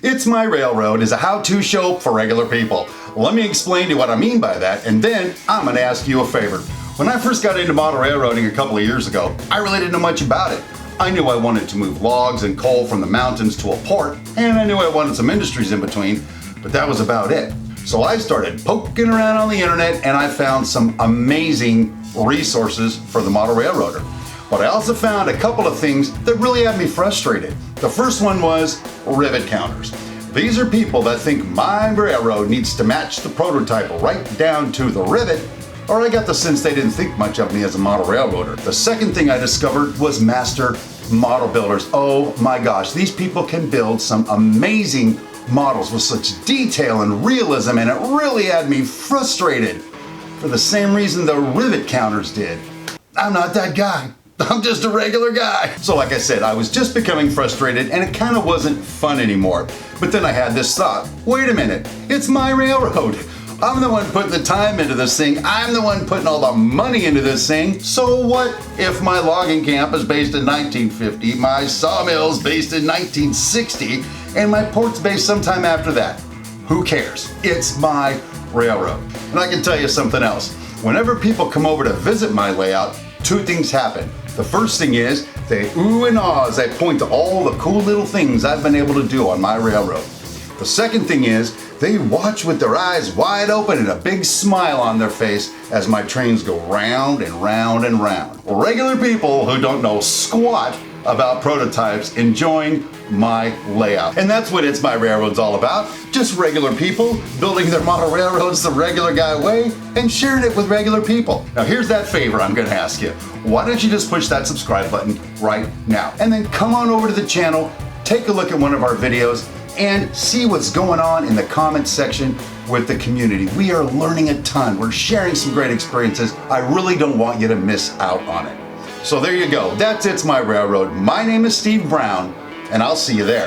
It's My Railroad is a how-to show for regular people. Let me explain to you what I mean by that, and then I'm going to ask you a favor. When I first got into model railroading a couple of years ago, I really didn't know much about it. I knew I wanted to move logs and coal from the mountains to a port, and I knew I wanted some industries in between, but that was about it. So I started poking around on the internet and I found some amazing resources for the model railroader. But I also found a couple of things that really had me frustrated. The first one was rivet counters. These are people that think my railroad needs to match the prototype right down to the rivet, or I got the sense they didn't think much of me as a model railroader. The second thing I discovered was master model builders. Oh my gosh, these people can build some amazing models with such detail and realism, and it really had me frustrated for the same reason the rivet counters did. I'm not that guy. I'm just a regular guy. So like I said, I was just becoming frustrated and it kind of wasn't fun anymore. But then I had this thought, wait a minute, it's my railroad. I'm the one putting the time into this thing. I'm the one putting all the money into this thing. So what if my logging camp is based in 1950, my sawmill's based in 1960, and my port's based sometime after that? Who cares? It's my railroad. And I can tell you something else. Whenever people come over to visit my layout, two things happen. The first thing is they ooh and ah as I point to all the cool little things I've been able to do on my railroad. The second thing is they watch with their eyes wide open and a big smile on their face as my trains go round and round and round. Regular people who don't know squat about prototypes enjoying my layout. And that's what It's My Railroad's all about. Just regular people building their model railroads the regular guy way and sharing it with regular people. Now here's that favor I'm gonna ask you. Why don't you just push that subscribe button right now? And then come on over to the channel, take a look at one of our videos, and see what's going on in the comments section with the community. We are learning a ton. We're sharing some great experiences. I really don't want you to miss out on it. So there you go. That's It's My Railroad. My name is Steve Brown, and I'll see you there.